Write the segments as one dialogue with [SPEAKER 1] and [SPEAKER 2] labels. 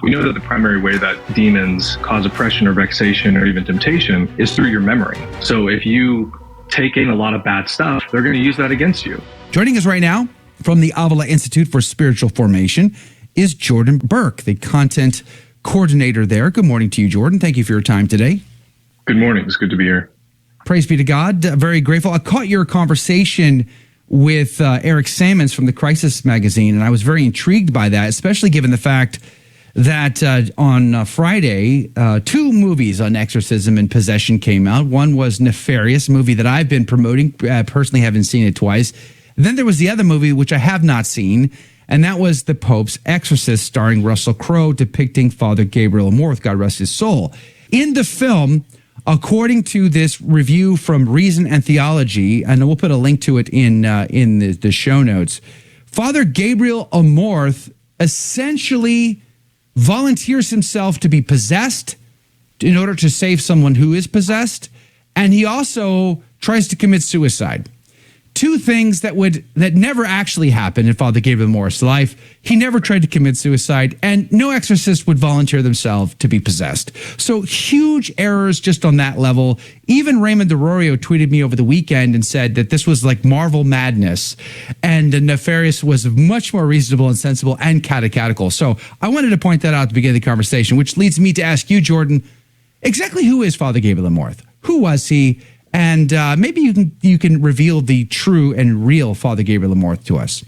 [SPEAKER 1] We know that the primary way that demons cause oppression or vexation or even temptation is through your memory. So if you take in a lot of bad stuff, they're going to use that against you.
[SPEAKER 2] Joining us right now from the Avila Institute for Spiritual Formation is Jordan Burke, the content coordinator there. Good morning to you, Jordan. Thank you for your time today.
[SPEAKER 1] Good morning. It's good to be here.
[SPEAKER 2] Praise be to God. Very grateful. I caught your conversation with Eric Sammons from the Crisis magazine, and I was very intrigued by that, especially given the fact that on Friday, two movies on exorcism and possession came out. One was Nefarious, a movie that I've been promoting. Personally, haven't seen it twice. Then there was the other movie, which I have not seen, and that was The Pope's Exorcist, starring Russell Crowe, depicting Father Gabriele Amorth, God rest his soul. In the film, according to this review from Reason and Theology, and we'll put a link to it in the show notes, Father Gabriele Amorth essentially volunteers himself to be possessed in order to save someone who is possessed, and he also tries to commit suicide. Two things that never actually happened in Father Gabriele Amorth's life. He never tried to commit suicide, and no exorcist would volunteer themselves to be possessed. So huge errors just on that level. Even Raymond DeRorio tweeted me over the weekend and said that this was like Marvel madness, and Nefarious was much more reasonable and sensible and catechetical. So I wanted to point that out at the beginning of the conversation, which leads me to ask you, Jordan, exactly who is Father Gabriele Amorth? Who was he? And maybe you can reveal the true and real Father Gabriele Amorth to us.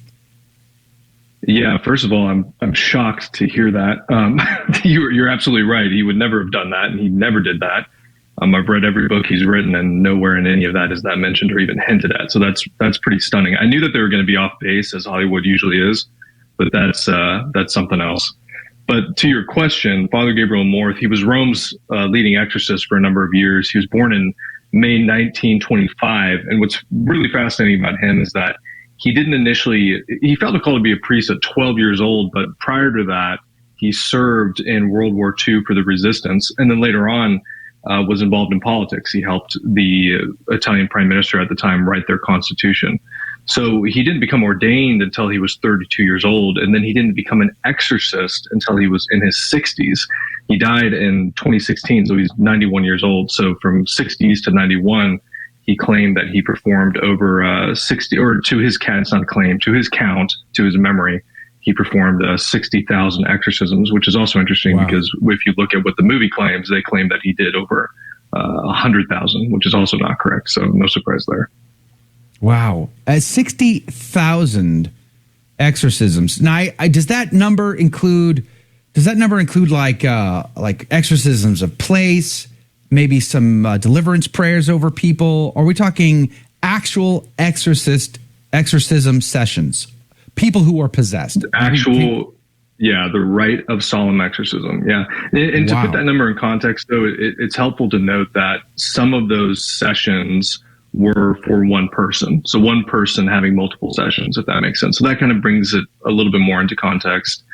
[SPEAKER 1] Yeah, first of all, I'm shocked to hear that. You're absolutely right. He would never have done that, and he never did that. I've read every book he's written, and nowhere in any of that is that mentioned or even hinted at. So that's pretty stunning. I knew that they were going to be off base, as Hollywood usually is, but that's something else. But to your question, Father Gabriele Amorth, he was Rome's leading exorcist for a number of years. He was born in May 1925. And what's really fascinating about him is that he felt a call to be a priest at 12 years old, but prior to that, he served in World War II for the resistance. And then later on, was involved in politics. He helped the Italian prime minister at the time write their constitution. So he didn't become ordained until he was 32 years old. And then he didn't become an exorcist until he was in his 60s. He died in 2016, so he's 91 years old. So from 60s to 91, he claimed that he performed over 60, or to his count, it's not a claim, to his count, to his memory, he performed 60,000 exorcisms, which is also interesting. Wow. Because if you look at what the movie claims, they claim that he did over 100,000, which is also not correct. So no surprise there. Wow. 60,000 exorcisms. Now, does that number include like exorcisms of place, maybe some deliverance prayers over people? Are we talking actual exorcism sessions? People who are possessed? The rite of solemn exorcism. Yeah. And to put that number in context, though, it's helpful to note that some of those sessions were for one person. So one person having multiple sessions, if that makes sense. So that kind of brings it a little bit more into context.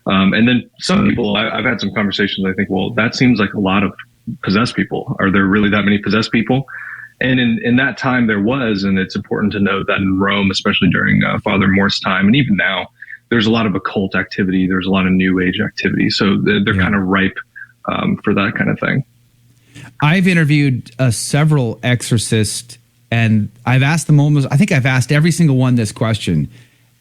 [SPEAKER 1] And then some people, I've had some conversations, I think, well, that seems like a lot of possessed people. Are there really that many possessed people? And in that time there was, and it's important to note that in Rome, especially during Father Amorth's time, and even now, there's a lot of occult activity. There's a lot of New Age activity. So they're kind of ripe for that kind of thing.
[SPEAKER 2] I've interviewed several exorcists, and I've asked them almost, I think I've asked every single one this question.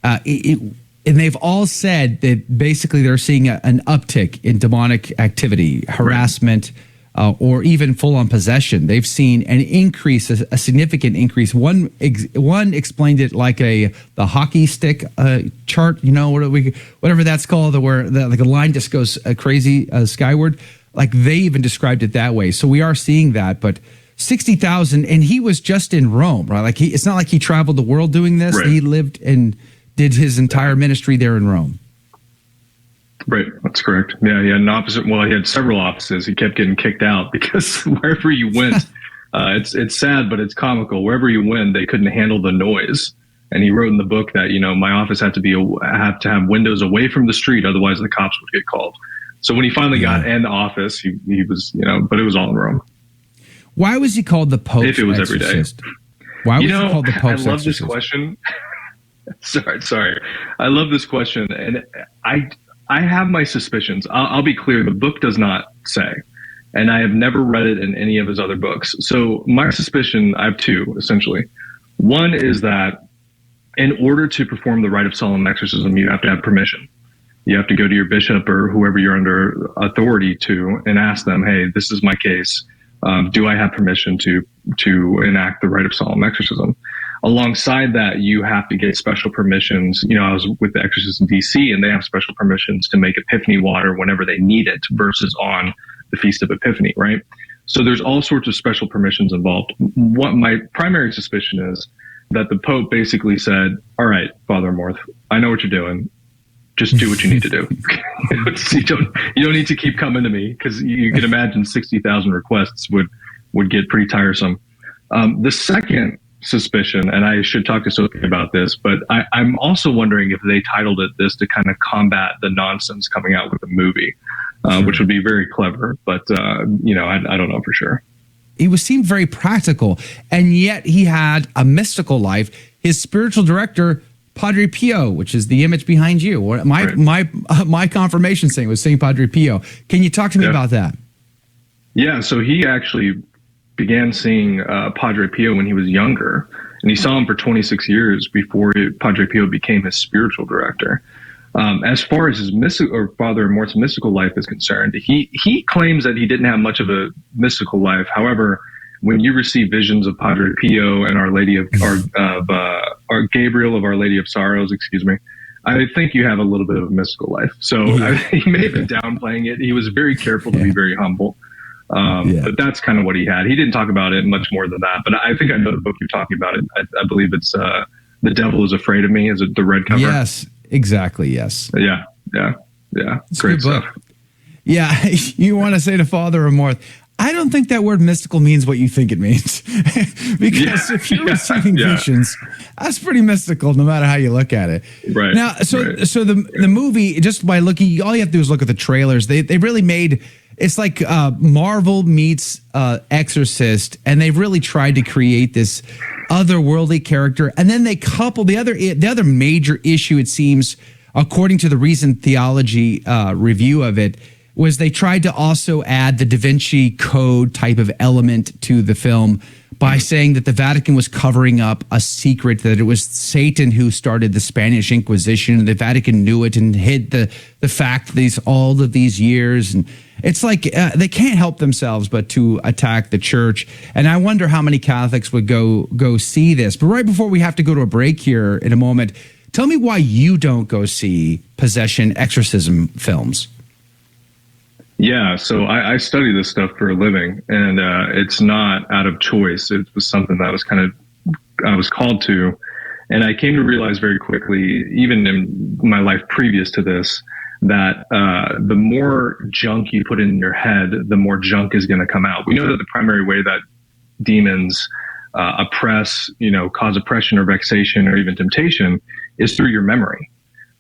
[SPEAKER 2] And they've all said that basically they're seeing an uptick in demonic activity, harassment, or even full-on possession. They've seen an increase, a significant increase. One explained it like the hockey stick chart, whatever that's called, where like a line just goes crazy skyward. Like they even described it that way. So we are seeing that, but 60,000, and he was just in Rome, right? Like it's not like he traveled the world doing this. Right. He lived and did his entire ministry there in Rome.
[SPEAKER 1] Right, that's correct. Yeah, he had an office. Well, he had several offices. He kept getting kicked out because wherever you went, it's sad, but it's comical. Wherever you went, they couldn't handle the noise. And he wrote in the book that my office had to have windows away from the street, otherwise the cops would get called. So when he finally got in the office, he was but it was all in Rome.
[SPEAKER 2] Why was he called the Pope's
[SPEAKER 1] If it was
[SPEAKER 2] exorcist?
[SPEAKER 1] Every day.
[SPEAKER 2] Why was he called the Pope's
[SPEAKER 1] I love
[SPEAKER 2] exorcist?
[SPEAKER 1] This question. Sorry. I love this question. And I have my suspicions. I'll be clear. The book does not say, and I have never read it in any of his other books. So my suspicion, I have two, essentially. One is that in order to perform the rite of solemn exorcism, you have to have permission. You have to go to your bishop or whoever you're under authority to and ask them, hey, this is my case. Do I have permission to enact the rite of solemn exorcism? Alongside that, you have to get special permissions. You know, I was with the Exorcist in DC, and they have special permissions to make Epiphany water whenever they need it versus on the Feast of Epiphany, right? So there's all sorts of special permissions involved. What my primary suspicion is that the Pope basically said, all right, Father Amorth, I know what you're doing. Just do what you need to do. you don't need to keep coming to me, because you can imagine 60,000 requests would get pretty tiresome. The second suspicion, and I should talk to Sophie about this, but I'm also wondering if they titled it this to kind of combat the nonsense coming out with the movie, which would be very clever. But, I don't know for sure.
[SPEAKER 2] He seemed very practical, and yet he had a mystical life. His spiritual director, Padre Pio, which is the image behind you. My confirmation saying was Saint Padre Pio. Can you talk to me about that?
[SPEAKER 1] Yeah, so he actually began seeing Padre Pio when he was younger, and he saw him for 26 years before Padre Pio became his spiritual director. As far as his Father Amorth's mystical life is concerned, he claims that he didn't have much of a mystical life. However, when you receive visions of Padre Pio and Our Lady of Gabriel of Our Lady of Sorrows, I think you have a little bit of a mystical life. So he may have been downplaying it. He was very careful to be very humble. But that's kind of what he had. He didn't talk about it much more than that. But I think I know the book you're talking about. I believe it's The Devil is Afraid of Me. Is it the red cover?
[SPEAKER 2] Yes, exactly. Yes.
[SPEAKER 1] Yeah.
[SPEAKER 2] It's
[SPEAKER 1] Great
[SPEAKER 2] a good
[SPEAKER 1] stuff.
[SPEAKER 2] book. Yeah, you want to say to Father Amorth, I don't think that word mystical means what you think it means. Because if you're receiving visions, that's pretty mystical no matter how you look at it.
[SPEAKER 1] Right.
[SPEAKER 2] Now, so the movie, just by looking, all you have to do is look at the trailers. They really made, it's like Marvel meets Exorcist, and they've really tried to create this otherworldly character. And then they couple the other major issue, it seems, according to the recent theology review of it, was they tried to also add the Da Vinci Code type of element to the film by saying that the Vatican was covering up a secret, that it was Satan who started the Spanish Inquisition, and the Vatican knew it and hid the fact all of these years. And it's like they can't help themselves but to attack the church. And I wonder how many Catholics would go see this. But right before we have to go to a break here in a moment, tell me why you don't go see possession exorcism films.
[SPEAKER 1] Yeah, so I study this stuff for a living, and it's not out of choice. It was something that I was called to, and I came to realize very quickly, even in my life previous to this, that the more junk you put in your head, the more junk is going to come out. We know that the primary way that demons oppress, cause oppression or vexation or even temptation is through your memory.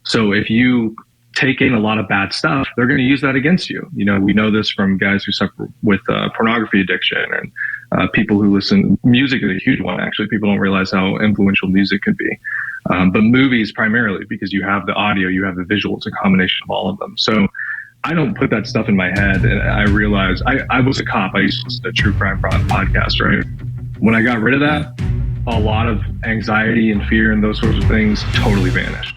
[SPEAKER 1] So if you take in a lot of bad stuff, they're going to use that against you. We know this from guys who suffer with pornography addiction, and people who listen. Music is a huge one, actually. People don't realize how influential music can be. But movies primarily, because you have the audio, you have the visual. It's a combination of all of them. So I don't put that stuff in my head. And I realized I was a cop. I used to listen to true crime podcasts, right? When I got rid of that, a lot of anxiety and fear and those sorts of things totally vanished.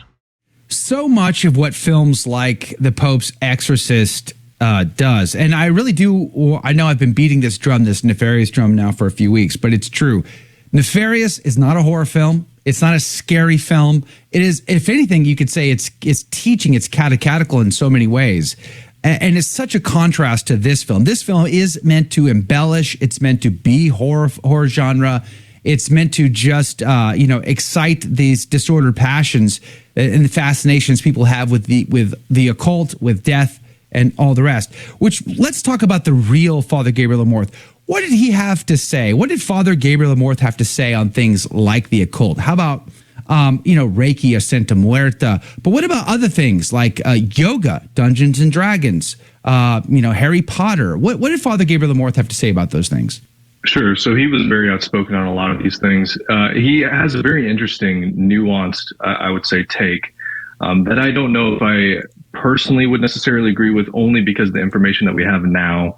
[SPEAKER 2] So much of what films like The Pope's Exorcist does, and I really do, I know I've been beating this nefarious drum now for a few weeks, but it's true. Nefarious is not a horror film. It's not a scary film. It is, if anything, you could say it's teaching, it's catechetical in so many ways. And it's such a contrast to this film. This film is meant to embellish. It's meant to be horror genre. It's meant to just, excite these disordered passions and the fascinations people have with the occult, with death, and all the rest. Which, let's talk about the real Father Gabriele Amorth. What did he have to say? What did Father Gabriele Amorth have to say on things like the occult? How about, Reiki or Santa Muerta? But what about other things like yoga, Dungeons and Dragons, Harry Potter? What did Father Gabriele Amorth have to say about those things?
[SPEAKER 1] Sure. So he was very outspoken on a lot of these things. He has a very interesting, nuanced, I would say, take. that I don't know if I personally would necessarily agree with, only because of the information that we have now.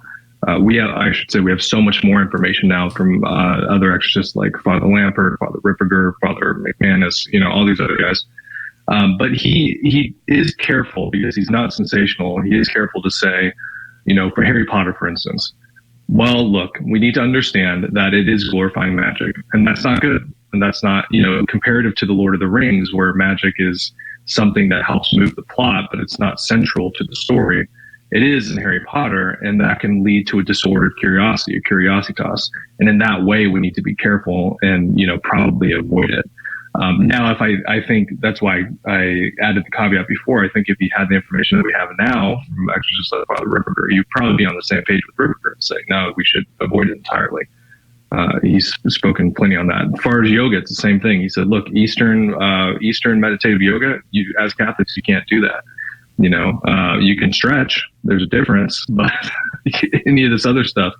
[SPEAKER 1] We have so much more information now from other exorcists like Father Lampert, Father Ripperger, Father McManus, all these other guys. But he is careful, because he's not sensational. He is careful to say, for Harry Potter, for instance, well, look, we need to understand that it is glorifying magic, and that's not good. And that's not, comparative to the Lord of the Rings, where magic is something that helps move the plot, but it's not central to the story. It is in Harry Potter, and that can lead to a disordered curiosity, a curiositas. And in that way, we need to be careful and, probably avoid it. Now, if I think that's why I added the caveat before. I think if you had the information that we have now from exorcists like Father Ripperger, you'd probably be on the same page with Ripperger and say, no, we should avoid it entirely. He's spoken plenty on that. As far as yoga, it's the same thing. He said, look, Eastern meditative yoga, as Catholics, you can't do that. You can stretch, there's a difference, but any of this other stuff,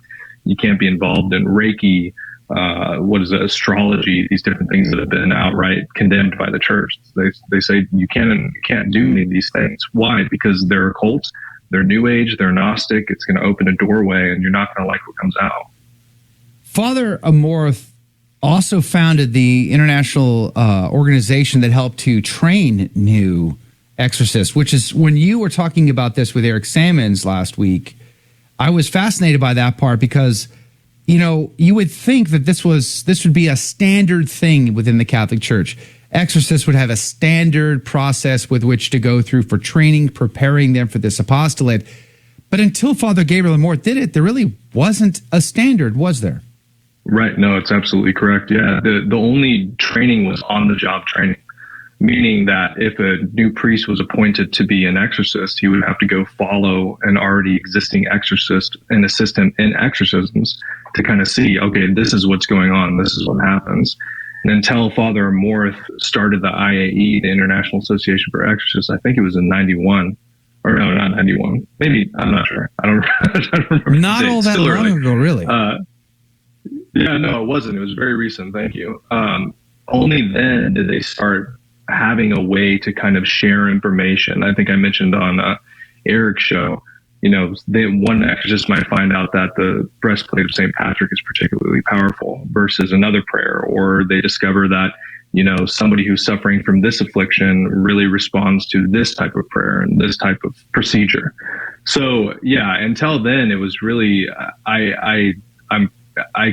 [SPEAKER 1] you can't be involved in. Reiki, astrology, these different things that have been outright condemned by the church. They say you can't do any of these things. Why? Because they're occult, they're new age, they're Gnostic. It's going to open a doorway, and you're not going to like what comes out.
[SPEAKER 2] Father Amorth also founded the international organization that helped to train new exorcists, which is, when you were talking about this with Eric Sammons last week, I was fascinated by that part, because you would think that this would be a standard thing within the Catholic Church. Exorcists would have a standard process with which to go through for training, preparing them for this apostolate. But until Father Gabriele Amorth did it, there really wasn't a standard, was there?
[SPEAKER 1] Right. No, it's absolutely correct. Yeah. The only training was on-the-job training, meaning that if a new priest was appointed to be an exorcist, he would have to go follow an already existing exorcist and assist him in exorcisms to kind of see, okay, this is what's going on, this is what happens. And until Father Amorth started the IAE, the International Association for Exorcists, I think it was in 91. Or no, not 91. Maybe, I'm not sure. I don't remember.
[SPEAKER 2] Not all that long ago, really.
[SPEAKER 1] Yeah, no, it wasn't. It was very recent. Thank you. Only then did they start having a way to kind of share information. I think I mentioned on Eric's show, one exorcist might find out that the breastplate of St. Patrick is particularly powerful versus another prayer, or they discover that, somebody who's suffering from this affliction really responds to this type of prayer and this type of procedure. So yeah, until then, it was really, I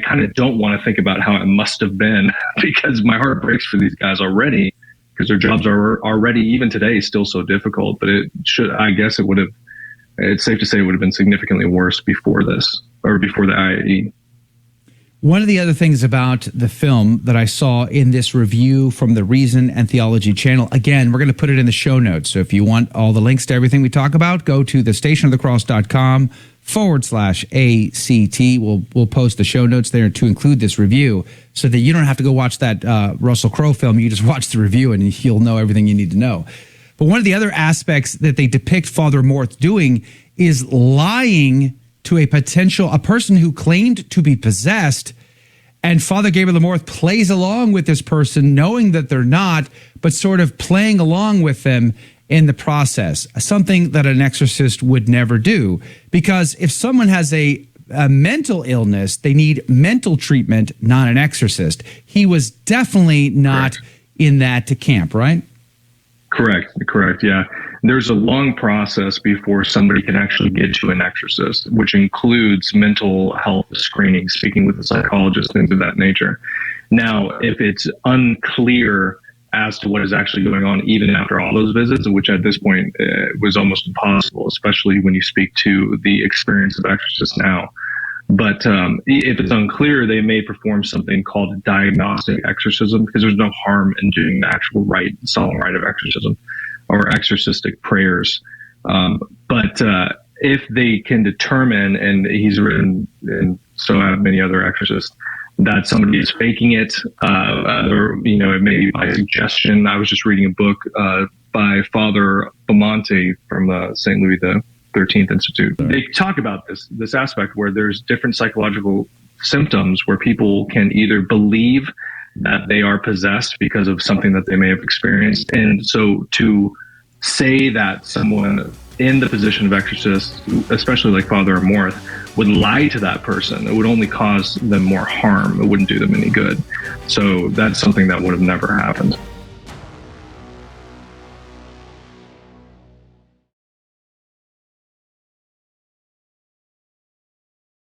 [SPEAKER 1] kind of don't want to think about how it must have been, because my heart breaks for these guys already, because their jobs are already, even today, still so difficult. But it's safe to say it would have been significantly worse before this, or before the IAE.
[SPEAKER 2] One of the other things about the film that I saw in this review from the Reason and Theology channel, again, we're going to put it in the show notes. So if you want all the links to everything we talk about, go to thestationofthecross.com/ACT. We'll post the show notes there to include this review, so that you don't have to go watch that Russell Crowe film. You just watch the review and you'll know everything you need to know. But one of the other aspects that they depict Father Amorth doing is lying to a person who claimed to be possessed, and Father Gabriele Amorth plays along with this person, knowing that they're not, but sort of playing along with them in the process, something that an exorcist would never do. Because if someone has a mental illness, they need mental treatment, not an exorcist. He was definitely not in that camp, right?
[SPEAKER 1] Correct. Yeah. There's a long process before somebody can actually get to an exorcist, which includes mental health screening, speaking with a psychologist, things of that nature. Now, if it's unclear as to what is actually going on, even after all those visits, which at this point was almost impossible, especially when you speak to the experience of exorcists now. But if it's unclear, they may perform something called diagnostic exorcism, because there's no harm in doing the actual solemn rite of exorcism or exorcistic prayers. But if they can determine, and he's written, and so have many other exorcists, that somebody is faking it, or it may be by suggestion. I was just reading a book by Father Amorth from St. Louis XIII Institute. They talk about this aspect where there's different psychological symptoms where people can either believe that they are possessed because of something that they may have experienced, and so to say that someone in the position of exorcist, especially like Father Amorth, would lie to that person. It would only cause them more harm. It wouldn't do them any good. So that's something that would have never happened.